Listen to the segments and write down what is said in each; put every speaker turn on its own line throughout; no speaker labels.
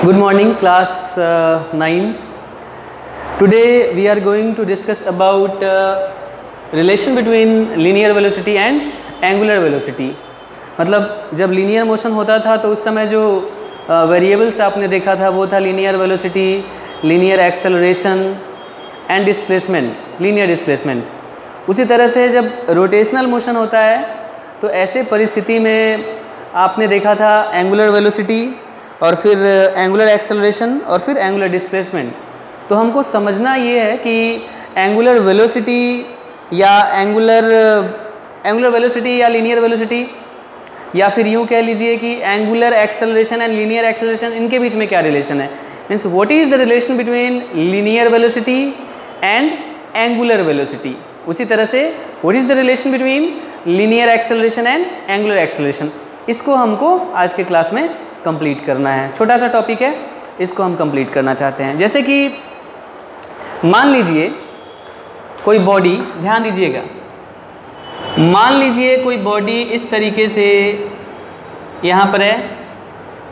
Good morning, class 9. Today we are going to discuss about relation between linear velocity and angular velocity. मतलब जब linear motion होता था तो उस समय जो variables आपने देखा था वो था linear velocity, linear acceleration and displacement, linear displacement. उसी तरह से जब rotational motion होता है तो ऐसे परिस्थिति में आपने देखा था angular velocity और फिर एंगुलर एक्सेलरेशन और फिर एंगुलर डिस्प्लेसमेंट. तो हमको समझना ये है कि एंगुलर वेलोसिटी या एंगुलर वेलोसिटी या लीनियर वेलोसिटी या फिर यूँ कह लीजिए कि angular acceleration and linear acceleration, इनके बीच में क्या रिलेशन है. Means what is the relation between linear velocity and angular velocity. उसी तरह से what is the relation between linear acceleration and angular acceleration. इसको हमको आज के क्लास में कंप्लीट करना है. छोटा सा टॉपिक है, इसको हम कंप्लीट करना चाहते हैं. जैसे कि मान लीजिए कोई बॉडी, ध्यान दीजिएगा, मान लीजिए कोई बॉडी इस तरीके से यहाँ पर है,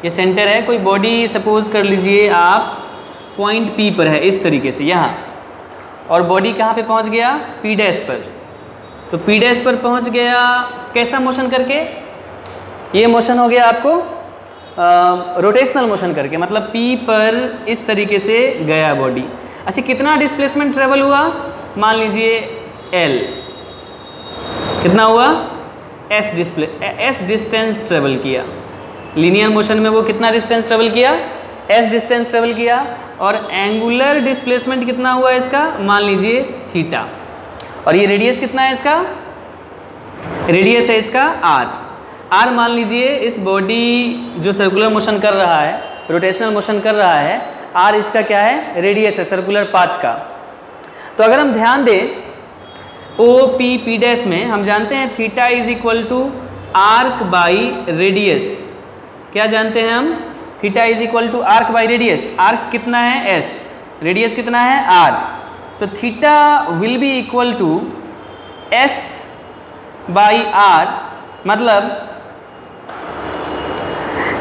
ये सेंटर है. कोई बॉडी सपोज कर लीजिए आप पॉइंट P पर है इस तरीके से यहाँ, और बॉडी कहाँ पे पहुँच गया, P डैश पर. तो P डैश पर पहुँच गया कैसा मोशन करके, ये मोशन हो गया आपको रोटेशनल मोशन करके, मतलब P पर इस तरीके से गया बॉडी. अच्छा, कितना डिस्प्लेसमेंट ट्रेवल हुआ, मान लीजिए L, कितना हुआ, S डिस्टेंस ट्रेवल किया. लीनियर मोशन में वो कितना डिस्टेंस ट्रेवल किया, S डिस्टेंस ट्रेवल किया. और एंगुलर डिस्प्लेसमेंट कितना हुआ इसका, मान लीजिए थीटा. और ये रेडियस कितना है इसका, रेडियस है इसका R मान लीजिए. इस बॉडी जो सर्कुलर मोशन कर रहा है, रोटेशनल मोशन कर रहा है, R इसका क्या है, रेडियस है सर्कुलर पाथ का. तो अगर हम ध्यान दें P डैश में हम जानते हैं theta is equal to arc by radius. क्या जानते हैं हम, theta is equal to arc by radius. Arc कितना है S, रेडियस कितना है R. So theta will be equal to S by R. मतलब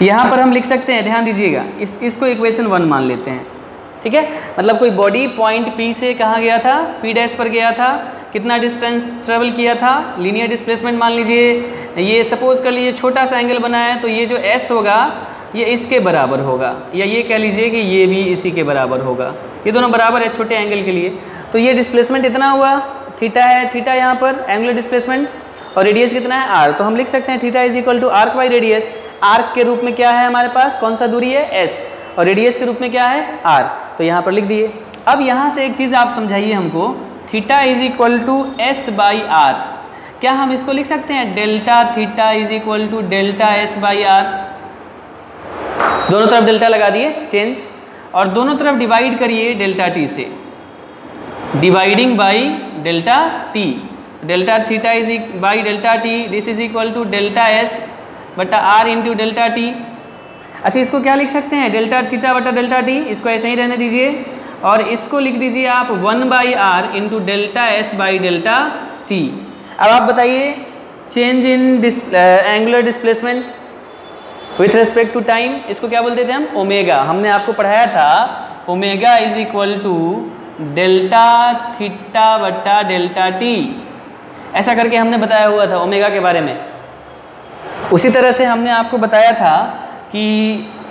यहाँ पर हम लिख सकते हैं, ध्यान दीजिएगा, इसको इक्वेशन 1 मान लेते हैं. ठीक है, मतलब कोई बॉडी पॉइंट P से कहाँ गया था, P डैश पर गया था, कितना डिस्टेंस ट्रेवल किया था, लीनियर डिस्प्लेसमेंट मान लीजिए. ये सपोज कर लीजिए छोटा सा एंगल बना है, तो ये जो S होगा ये इसके बराबर होगा, या ये कह लीजिए कि ये भी इसी के बराबर होगा. ये दोनों बराबर है छोटे एंगल के लिए. तो ये डिस्प्लेसमेंट इतना हुआ, थीटा है, थीटा यहाँ पर एंगुलर डिस्प्लेसमेंट, और रेडियस कितना है R. तो हम लिख सकते हैं theta is equal to arc by radius. Arc के रूप में क्या है हमारे पास, कौन सा दूरी है, S, और रेडियस के रूप में क्या है, R. तो यहाँ पर लिख दिए. अब यहाँ से एक चीज़ आप समझाइए हमको, theta is equal to S by R. क्या हम इसको लिख सकते हैं delta theta is equal to delta S by R. दोनों तरफ डेल्टा लगा दिए, चेंज, और दोनों तरफ डिवाइड करिए डेल्टा T से, dividing by delta T. Delta theta is by delta T, this is equal to delta S बटा R इंटू डेल्टा T. अच्छा, इसको क्या लिख सकते हैं, डेल्टा थीटा बटा डेल्टा T, इसको ऐसे ही रहने दीजिए. और इसको लिख दीजिए आप 1 by R into delta S by delta T. अब आप बताइए change in angular displacement with respect to time, इसको क्या बोलते थे हम, ओमेगा. हमने आपको पढ़ाया था omega is equal to delta theta बटा डेल्टा T. ऐसा करके हमने बताया हुआ था ओमेगा के बारे में. उसी तरह से हमने आपको बताया था कि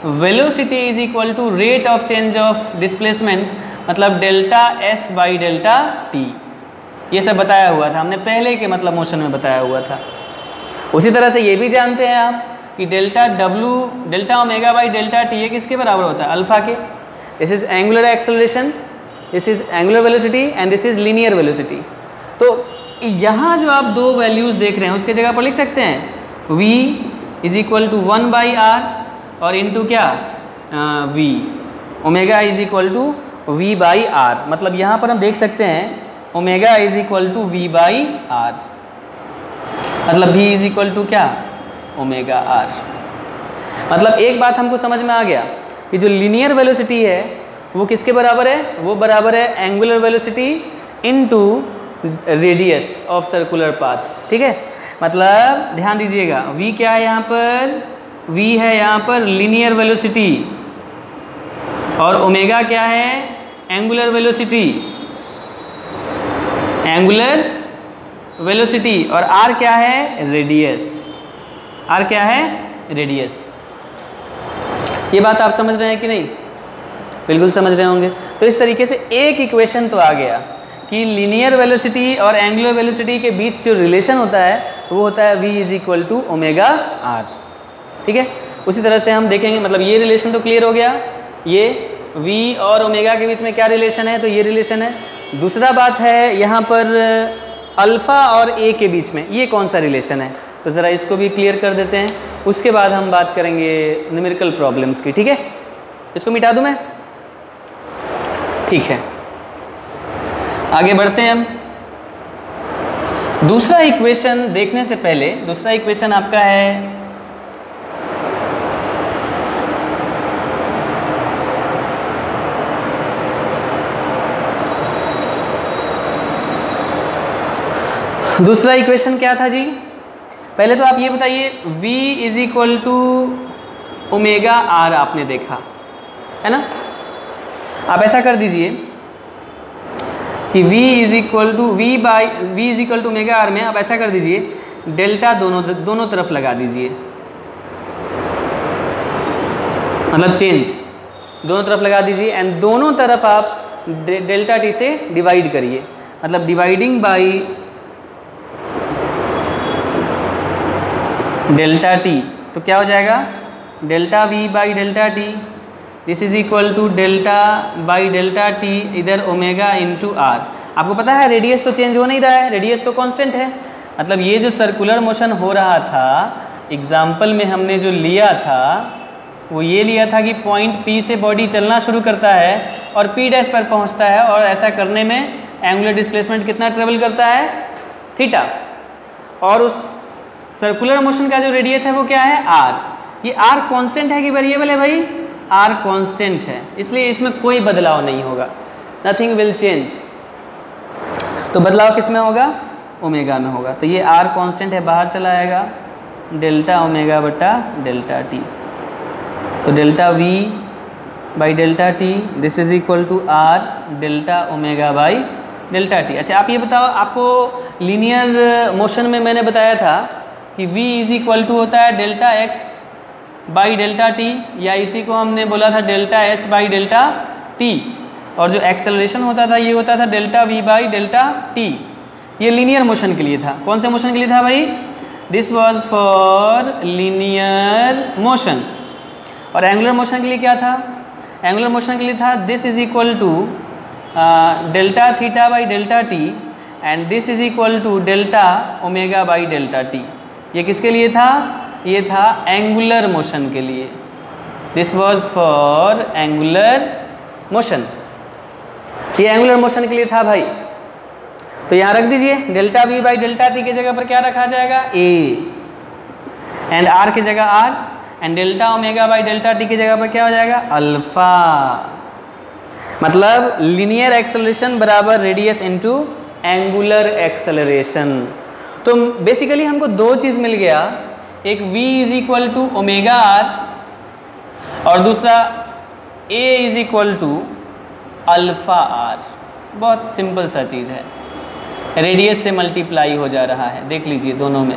velocity is equal to rate of change of displacement, मतलब delta S by delta T. ये सब बताया हुआ था हमने पहले के मतलब मोशन में बताया हुआ था. उसी तरह से ये भी जानते हैं आप कि delta W, delta omega by delta T, ये किसके बराबर होता है, अल्फा के. This is angular acceleration, this is angular velocity and this is linear velocity. तो यहाँ जो आप दो वैल्यूज़ देख रहे हैं उसके जगह पर लिख सकते हैं V is equal to 1 by R और इंटू क्या V, omega is equal to V by R. मतलब यहाँ पर हम देख सकते हैं omega is equal to V by R, मतलब V इज इक्वल टू क्या, ओमेगा R. मतलब एक बात हमको समझ में आ गया कि जो लीनियर वेलोसिटी है वो किसके बराबर है, वो बराबर है angular velocity into radius of circular path. ठीक है, मतलब ध्यान दीजिएगा V क्या है यहाँ पर, V है यहाँ पर लीनियर वेलोसिटी, और ओमेगा क्या है? Angular velocity, angular velocity. और आर क्या है? रेडियस। आर क्या है? रेडियस। ये बात आप समझ रहे हैं कि नहीं? बिल्कुल समझ रहे होंगे। तो इस तरीके से एक इक्वेशन तो आ गया कि लीनियर वेलोसिटी और एंगुलर वेलोसिटी के बीच जो रिलेशन होता है वो होता है v is equal to omega R. ठीक है, उसी तरह से हम देखेंगे, मतलब ये रिलेशन तो क्लियर हो गया, ये v और ओमेगा के बीच में क्या रिलेशन है, तो ये रिलेशन है। दूसरा बात है यहाँ पर अल्फ़ा और a के बीच में ये कौन सा रिलेशन है, तो ज़रा इसको भी क्लियर कर देते हैं। उसके बाद हम बात करेंगे न्यूमेरिकल प्रॉब्लम्स की। ठीक है, इसको मिटा दूँ मैं? ठीक है, आगे बढ़ते हैं हम। दूसरा इक्वेशन देखने से पहले, दूसरा इक्वेशन आपका है दूसरा इक्वेशन क्या था जी? पहले तो आप ये बताइए, v is equal to omega R आपने देखा है ना। आप ऐसा कर दीजिए कि v is equal to omega R में आप ऐसा कर दीजिए, डेल्टा दोनों तरफ लगा दीजिए, मतलब चेंज दोनों तरफ लगा दीजिए, एंड दोनों तरफ आप डेल्टा टी से डिवाइड करिए, मतलब डिवाइडिंग बाई डेल्टा टी। तो क्या हो जाएगा? Delta v by delta T, this is equal to delta by delta T इधर ओमेगा इंटू आर। आपको पता है रेडियस तो चेंज हो नहीं रहा है, रेडियस तो कांस्टेंट है। मतलब ये जो सर्कुलर मोशन हो रहा था, एग्जाम्पल में हमने जो लिया था वो ये लिया था कि पॉइंट P से बॉडी चलना शुरू करता है और P डैश पर पहुंचता है, और ऐसा करने में एंगुलर डिस्प्लेसमेंट कितना ट्रेवल करता है? थीटा। और उस सर्कुलर मोशन का जो रेडियस है वो क्या है? r। ये r कांस्टेंट है कि वेरिएबल है भाई? r कांस्टेंट है, इसलिए इसमें कोई बदलाव नहीं होगा, नथिंग विल चेंज। तो बदलाव किस में होगा? ओमेगा में होगा। तो ये r कांस्टेंट है, बाहर चला आएगा, डेल्टा ओमेगा बटा डेल्टा टी। तो delta v by delta T this is equal to r delta omega by delta T. अच्छा आप ये बताओ, आपको लीनियर मोशन में मैंने बताया था कि v इज इक्वल टू होता है delta x by delta T, या इसी को हमने बोला था delta s by delta t, और जो एक्सेलरेशन होता था ये होता था delta v by delta t। ये लीनियर मोशन के लिए था। कौन से मोशन के लिए था भाई? This was for linear motion. और एंगुलर मोशन के लिए क्या था? एंगुलर मोशन के लिए था this is equal to delta theta by delta T, and this is equal to delta omega by delta T. ये किसके लिए था? ये था एंगुलर मोशन के लिए। This was for angular motion. ये एंगुलर मोशन के लिए था भाई। तो यहाँ रख दीजिए, delta v by delta T की जगह पर क्या रखा जाएगा? a, एंड r की जगह r, and delta omega by delta T की जगह पर क्या हो जाएगा? अल्फा। मतलब लीनियर एक्सेलरेशन बराबर रेडियस इनटू एंगुलर एक्सेलरेशन। तो बेसिकली हमको दो चीज़ मिल गया, एक v is equal to omega R, और दूसरा a is equal to alpha R. बहुत सिंपल सा चीज़ है, रेडियस से मल्टीप्लाई हो जा रहा है। देख लीजिए दोनों में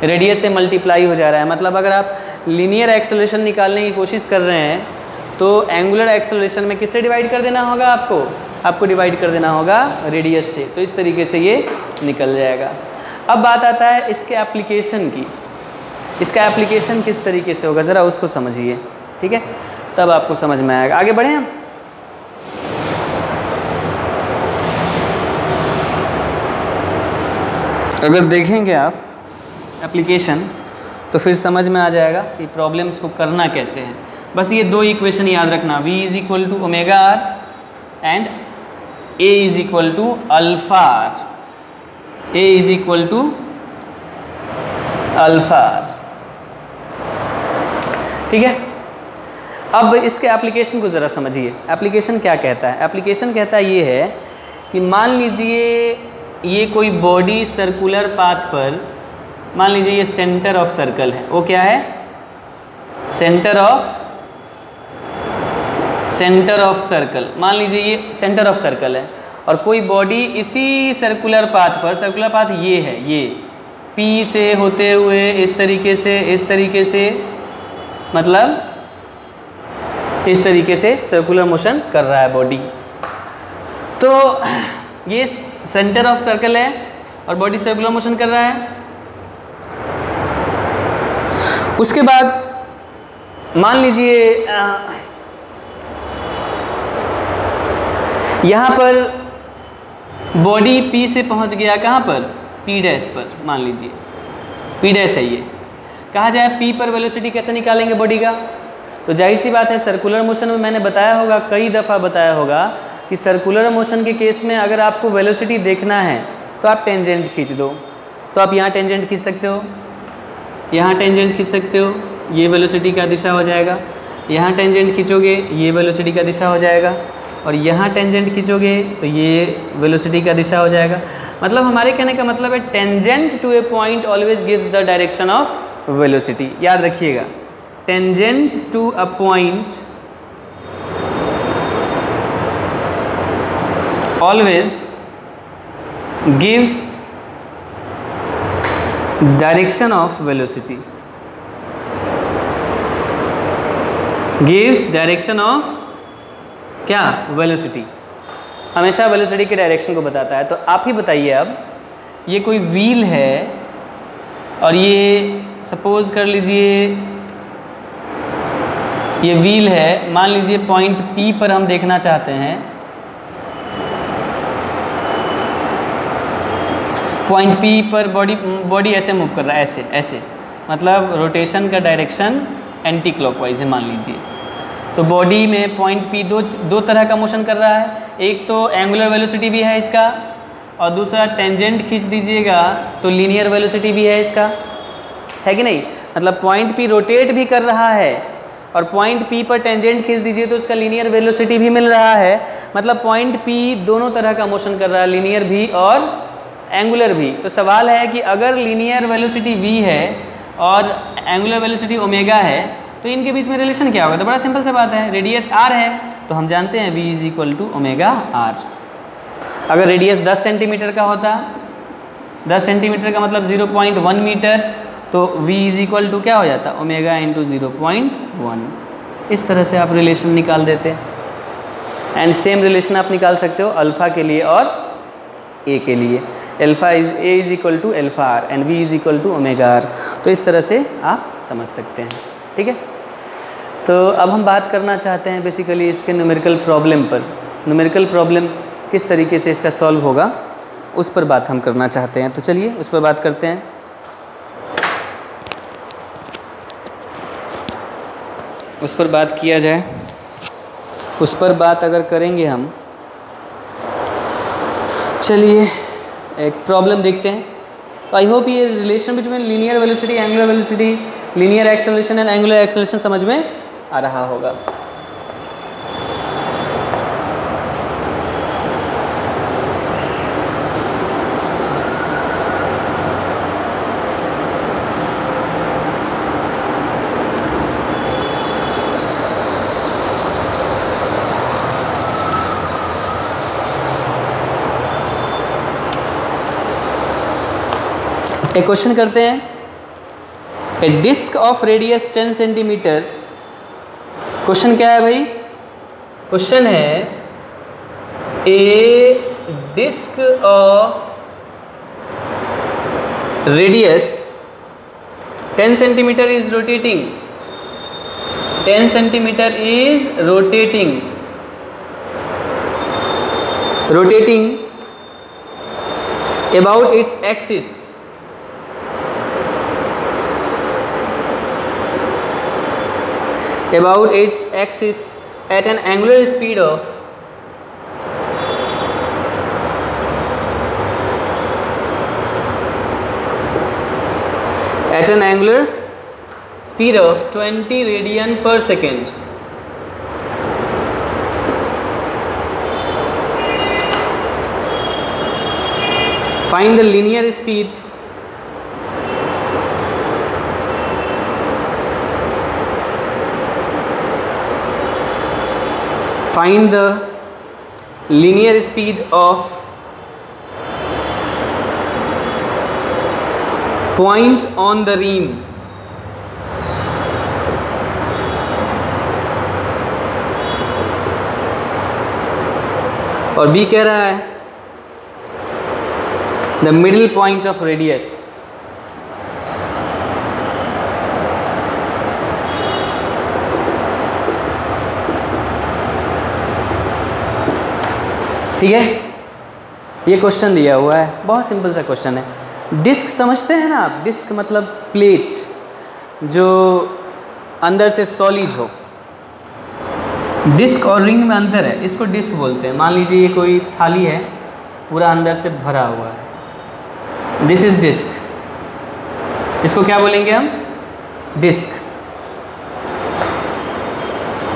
रेडियस से मल्टीप्लाई हो जा रहा है। मतलब अगर आप लीनियर एक्सेलरेशन निकालने की कोशिश कर रहे हैं तो एंगुलर एक्सेलरेशन में किससे डिवाइड कर देना होगा? आपको डिवाइड कर देना होगा रेडियस से। तो इस तरीके से ये निकल जाएगा। अब बात आता है इसके एप्लीकेशन की। इसका एप्लीकेशन किस तरीके से होगा ज़रा उसको समझिए, ठीक है, तब आपको समझ में आएगा। आगे बढ़ें हम। अगर देखेंगे आप एप्लीकेशन तो फिर समझ में आ जाएगा कि प्रॉब्लम्स को करना कैसे है। बस ये दो इक्वेशन याद रखना, v is equal to omega R and a is equal to alpha R. a is equal to alpha R, ठीक है। अब इसके एप्लीकेशन को ज़रा समझिए। एप्लीकेशन क्या कहता है? एप्लीकेशन कहता है ये है कि मान लीजिए ये कोई बॉडी सर्कुलर पाथ पर, मान लीजिए ये सेंटर ऑफ सर्कल है। वो क्या है? Centre of centre of circle, मान लीजिए ये सेंटर ऑफ सर्कल है और कोई बॉडी इसी सर्कुलर पाथ पर, सर्कुलर पाथ ये है, ये P से होते हुए इस तरीके से मतलब इस तरीके से सर्कुलर मोशन कर रहा है बॉडी। तो ये सेंटर ऑफ सर्कल है और बॉडी सर्कुलर मोशन कर रहा है। उसके बाद मान लीजिए यहाँ पर बॉडी P से पहुँच गया, कहाँ पर, P डैश पर, मान लीजिए P डैश है ये। कहा जाए P पर वेलोसिटी कैसे निकालेंगे बॉडी का, तो जाहिर सी बात है सर्कुलर मोशन में मैंने बताया होगा, कई दफ़ा बताया होगा कि सर्कुलर मोशन के केस में अगर आपको वेलोसिटी देखना है तो आप टेंजेंट खींच दो। तो आप यहाँ टेंजेंट खींच सकते हो, यहाँ टेंजेंट खींच सकते हो, ये वेलोसिटी का दिशा हो जाएगा। यहाँ टेंजेंट खींचोगे ये वेलोसिटी का दिशा हो जाएगा, और यहाँ टेंजेंट खींचोगे तो ये वेलोसिटी का दिशा हो जाएगा। मतलब हमारे कहने का मतलब है tangent to a point always gives the direction of velocity. याद रखिएगा, tangent to a point always gives direction of velocity, gives direction of क्या, वेलोसिटी, हमेशा वेलोसिटी के डायरेक्शन को बताता है। तो आप ही बताइए, अब ये कोई व्हील है और ये सपोज कर लीजिए ये व्हील है, मान लीजिए पॉइंट P पर हम देखना चाहते हैं, पॉइंट P पर बॉडी ऐसे मूव कर रहा है, ऐसे मतलब रोटेशन का डायरेक्शन एंटी क्लॉकवाइज है मान लीजिए। तो बॉडी में पॉइंट P दो तरह का मोशन कर रहा है, एक तो एंगुलर वेलोसिटी भी है इसका, और दूसरा टेंजेंट खींच दीजिएगा तो लीनियर वेलोसिटी भी है इसका, है कि नहीं। मतलब पॉइंट P रोटेट भी कर रहा है और पॉइंट P पर टेंजेंट खींच दीजिए तो उसका लीनियर वेलोसिटी भी मिल रहा है। मतलब पॉइंट P दोनों तरह का मोशन कर रहा है, लीनियर भी और एंगुलर भी। तो सवाल है कि अगर लीनियर वेलोसिटी v है और एंगुलर वेलोसिटी ओमेगा है तो इनके बीच में रिलेशन क्या होगा। तो बड़ा सिंपल सा बात है, रेडियस r है तो हम जानते हैं v is equal to omega r। अगर रेडियस 10 सेंटीमीटर का होता, 10 सेंटीमीटर का मतलब 0.1 मीटर, तो v इज इक्वल टू क्या हो जाता, ओमेगा इंटू 0.1। इस तरह से आप रिलेशन निकाल देते। एंड सेम रिलेशन आप निकाल सकते हो अल्फ़ा के लिए और a के लिए। Alpha is a is equal to alpha r and v is equal to omega r। तो इस तरह से आप समझ सकते हैं, ठीक है। तो अब हम बात करना चाहते हैं बेसिकली इसके न्यूमेरिकल प्रॉब्लम पर। न्यूमेरिकल प्रॉब्लम किस तरीके से इसका सॉल्व होगा उस पर बात हम करना चाहते हैं। तो चलिए उस पर बात करते हैं। उस पर बात किया जाए, उस पर बात अगर करेंगे हम, चलिए एक प्रॉब्लम देखते हैं। तो आई होप ये relation between linear velocity, angular velocity, linear acceleration and angular acceleration समझ में आ रहा होगा। एक क्वेश्चन करते हैं। A disc of radius 10 centimetre. Question क्या है भाई? क्वेश्चन है a disc of radius 10 centimetre is rotating, 10 centimetre is rotating about its axis at an angular speed of at an angular speed of 20 radian per second. Find the linear speed find the linear speed of point on the rim और B कह रहा है the middle point of radius। ठीक है, ये question दिया हुआ है, बहुत सिंपल सा क्वेश्चन है। डिस्क समझते हैं ना आप? डिस्क मतलब प्लेट जो अंदर से सॉलिड हो। डिस्क और रिंग में अंतर है, इसको डिस्क बोलते हैं। मान लीजिए ये कोई थाली है, पूरा अंदर से भरा हुआ है, दिस इज डिस्क। इसको क्या बोलेंगे हम? डिस्क।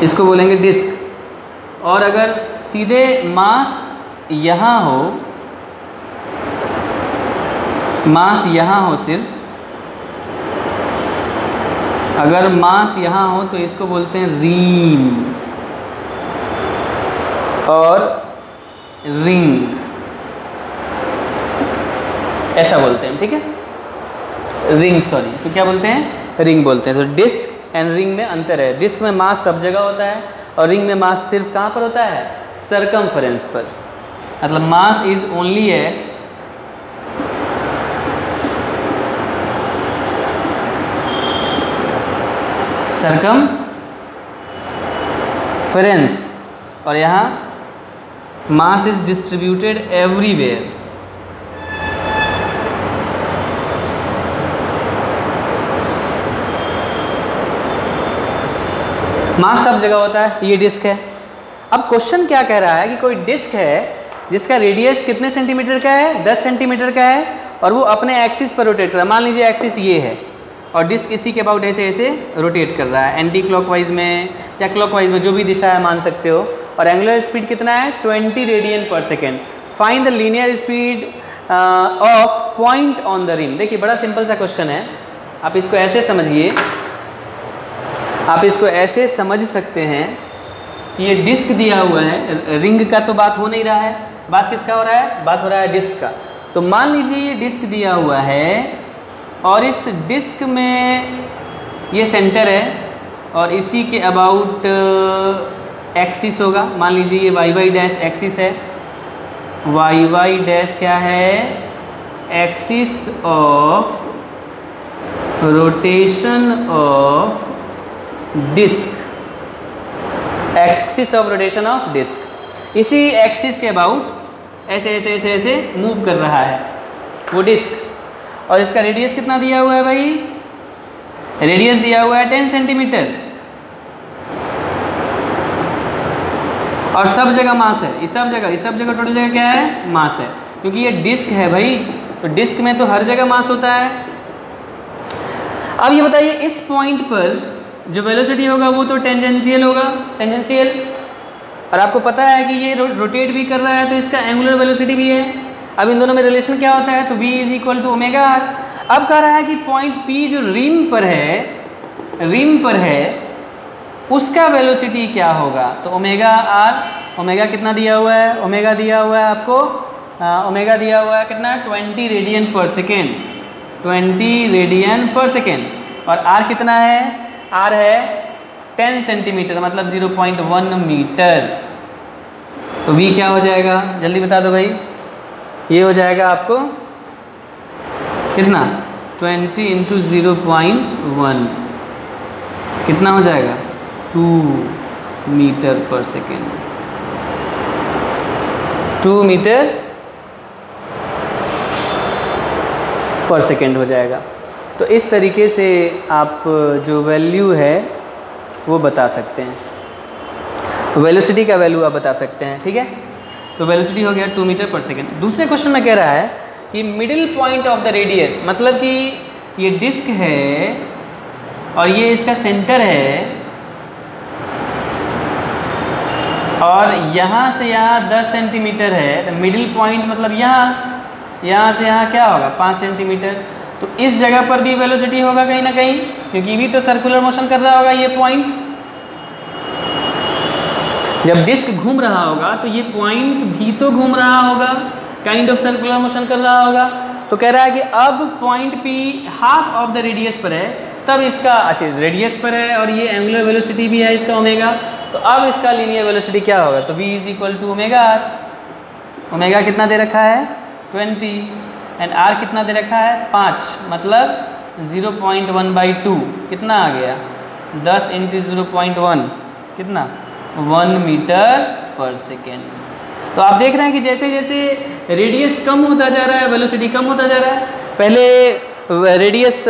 इसको बोलेंगे डिस्क। और अगर सीधे मास यहाँ हो, मास यहाँ हो, सिर्फ अगर मास यहाँ हो तो इसको बोलते हैं रीम और रिंग, ऐसा बोलते हैं। ठीक है, रिंग, सॉरी, इसको क्या बोलते हैं? रिंग बोलते हैं। तो डिस्क एंड रिंग में अंतर है। डिस्क में मास सब जगह होता है और रिंग में मास सिर्फ कहाँ पर होता है? सरकमफेरेंस पर। मतलब mass is only at circumference और यहाँ mass is distributed everywhere. Mass सब जगह होता है, ये डिस्क है। अब क्वेश्चन क्या कह रहा है कि कोई डिस्क है जिसका रेडियस कितने सेंटीमीटर का है? 10 सेंटीमीटर का है और वो अपने एक्सिस पर रोटेट कर रहा है। मान लीजिए एक्सिस ये है और डिस्क इसी के अबाउट ऐसे ऐसे रोटेट कर रहा है, एंटी क्लॉकवाइज में या क्लॉकवाइज में, जो भी दिशा है मान सकते हो। और एंगुलर स्पीड कितना है? 20 radian per second. Find the linear speed of point on the rim. देखिए बड़ा सिंपल सा क्वेश्चन है, आप इसको ऐसे समझिए, आप इसको ऐसे समझ सकते हैं कि ये डिस्क दिया हुआ है, रिंग का तो बात हो नहीं रहा है, बात किसका हो रहा है? बात हो रहा है डिस्क का। तो मान लीजिए ये डिस्क दिया हुआ है और इस डिस्क में ये सेंटर है और इसी के अबाउट एक्सिस होगा। मान लीजिए ये वाई वाई डैश एक्सिस है, वाई वाई डैश क्या है? Axis of rotation of disc, axis of rotation of disc. इसी एक्सिस के अबाउट ऐसे ऐसे ऐसे ऐसे मूव कर रहा है वो डिस्क। और इसका रेडियस कितना दिया हुआ है भाई? रेडियस दिया हुआ है 10 सेंटीमीटर और सब जगह मास है। इस सब जगह टोटल जगह क्या है? मास है, क्योंकि ये डिस्क है भाई, तो डिस्क में तो हर जगह मास होता है। अब ये बताइए इस पॉइंट पर जो वेलोसिटी होगा वो तो टेंजेंशियल होगा, टेंजेंशियल, और आपको पता है कि ये रोटेट भी कर रहा है तो इसका एंगुलर वेलोसिटी भी है। अब इन दोनों में रिलेशन क्या होता है? तो v is equal to omega R. अब कह रहा है कि पॉइंट P जो रिम पर है उसका वेलोसिटी क्या होगा? तो ओमेगा आर, ओमेगा कितना दिया हुआ है? ओमेगा दिया हुआ है आपको, ओमेगा दिया हुआ है कितना? 20 radian per second, 20 radian per second. और आर कितना है? आर है 10 सेंटीमीटर, मतलब 0.1 मीटर। तो v क्या हो जाएगा? जल्दी बता दो भाई। ये हो जाएगा आपको कितना? 20 इंटू 0.1 कितना हो जाएगा? 2 मीटर पर सेकेंड, 2 मीटर पर सेकेंड हो जाएगा। तो इस तरीके से आप जो वैल्यू है वो बता सकते हैं, वेलोसिटी का वैल्यू आप बता सकते हैं। ठीक है, तो वेलोसिटी हो गया 2 मीटर पर सेकेंड। दूसरे क्वेश्चन में कह रहा है कि middle point of the radius, मतलब कि ये डिस्क है और ये इसका सेंटर है और यहाँ से यहाँ 10 सेंटीमीटर है। तो मिडिल पॉइंट मतलब यहाँ से यहाँ क्या होगा? 5 सेंटीमीटर। तो इस जगह पर भी वेलोसिटी होगा कहीं ना कहीं, क्योंकि भी तो सर्कुलर मोशन कर रहा होगा ये पॉइंट। जब डिस्क घूम रहा होगा तो ये पॉइंट भी तो घूम रहा होगा, काइंड ऑफ सर्कुलर मोशन कर रहा होगा। तो कह रहा है कि अब point P half of the radius पर है, तब इसका अच्छा रेडियस पर है और ये एंगुलर वेलोसिटी भी है इसका ओमेगा, तो अब इसका लीनियर वेलोसिटी क्या होगा? तो v is equal to omega R. ओमेगा कितना दे रखा है? 20 एंड r कितना दे रखा है? 5, मतलब 0.1/2 कितना आ गया? 10 × 0.1 कितना? 1 मीटर पर सेकेंड। तो आप देख रहे हैं कि जैसे जैसे रेडियस कम होता जा रहा है वेलोसिटी कम होता जा रहा है। पहले रेडियस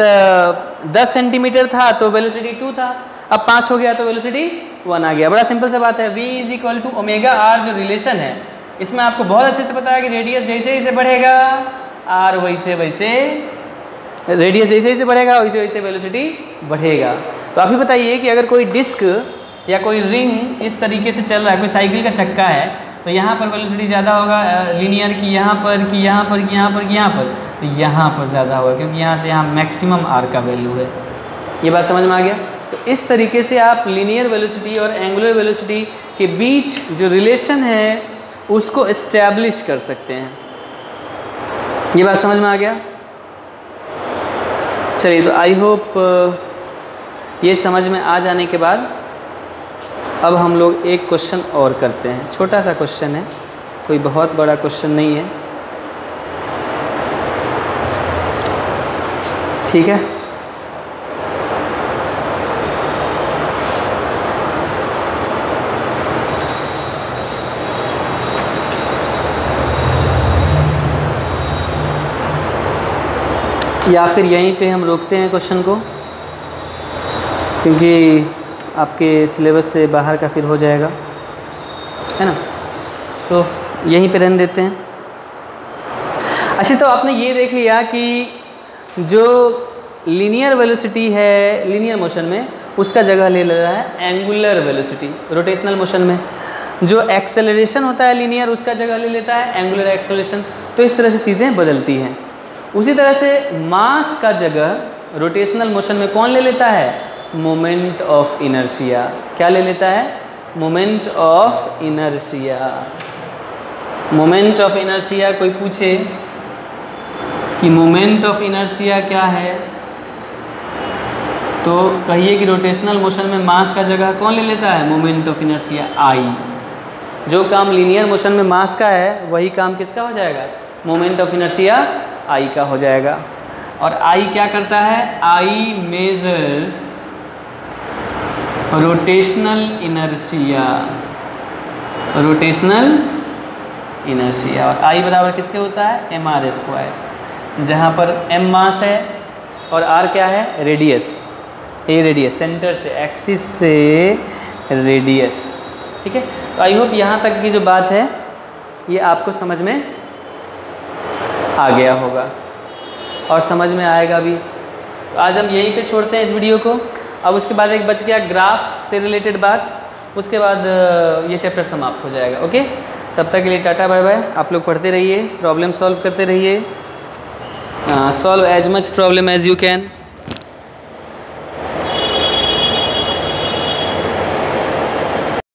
10 सेंटीमीटर था तो वेलोसिटी 2 था, अब 5 हो गया तो वेलोसिटी 1 आ गया। बड़ा सिंपल सा बात है। v is equal to omega R जो रिलेशन है इसमें आपको बहुत अच्छे से पता है कि रेडियस जैसे जैसे बढ़ेगा r वैसे वैसे रेडियस जैसे जैसे बढ़ेगा वैसे वैसे वेलोसिटी बढ़ेगा। तो आप ही बताइए कि अगर कोई डिस्क या कोई रिंग इस तरीके से चल रहा है, कोई साइकिल का चक्का है, तो यहाँ पर वेलोसिटी ज़्यादा होगा लीनियर की यहाँ पर कि यहाँ पर कि यहाँ पर कि यहाँ पर, तो यहाँ पर ज़्यादा होगा क्योंकि यहाँ से यहाँ मैक्सिमम r का वैल्यू है। ये बात समझ में आ गया? तो इस तरीके से आप लीनियर वेलोसिटी और एंगुलर वेलोसिटी के बीच जो रिलेशन है उसको इस्टेब्लिश कर सकते हैं। ये बात समझ में आ गया? चलिए, तो आई होप ये समझ में आ जाने के बाद अब हम लोग एक क्वेश्चन और करते हैं। छोटा सा क्वेश्चन है, कोई बहुत बड़ा क्वेश्चन नहीं है, ठीक है? या फिर यहीं पे हम रोकते हैं क्वेश्चन को, क्योंकि आपके सिलेबस से बाहर का फिर हो जाएगा, है ना? तो यहीं पे रहने देते हैं। अच्छा, तो आपने ये देख लिया कि जो लीनियर वेलोसिटी है लीनियर मोशन में, उसका जगह ले रहा है एंगुलर वेलोसिटी रोटेशनल मोशन में। जो एक्सेलरेशन होता है लीनियर, उसका जगह ले लेता है एंगुलर एक्सेलरेशन। तो इस तरह से चीज़ें बदलती हैं। उसी तरह से मास का जगह रोटेशनल मोशन में कौन ले लेता है? Moment of inertia. क्या ले लेता है? Moment of inertia. Moment of inertia, कोई पूछे कि मोमेंट ऑफ इनर्शिया क्या है, तो कहिए कि रोटेशनल मोशन में मास का जगह कौन ले लेता है? Moment of inertia I. जो काम लीनियर मोशन में मास का है वही काम किसका हो जाएगा? मोमेंट ऑफ इनर्शिया आई का हो जाएगा। और आई क्या करता है? I measures rotational inertia. Rotational inertia. और आई बराबर किसके होता है? mr², जहाँ पर m मास है और r क्या है? रेडियस। ए रेडियस, सेंटर से, एक्सिस से रेडियस, ठीक है? तो आई होप यहाँ तक की जो बात है ये आपको समझ में आ गया होगा और समझ में आएगा भी। तो आज हम यहीं पे छोड़ते हैं इस वीडियो को। अब उसके बाद एक बच गया ग्राफ से रिलेटेड बात, उसके बाद ये चैप्टर समाप्त हो जाएगा। ओके, तब तक के लिए टाटा बाय बाय। आप लोग पढ़ते रहिए, प्रॉब्लम सॉल्व करते रहिए, solve as much problem as you can.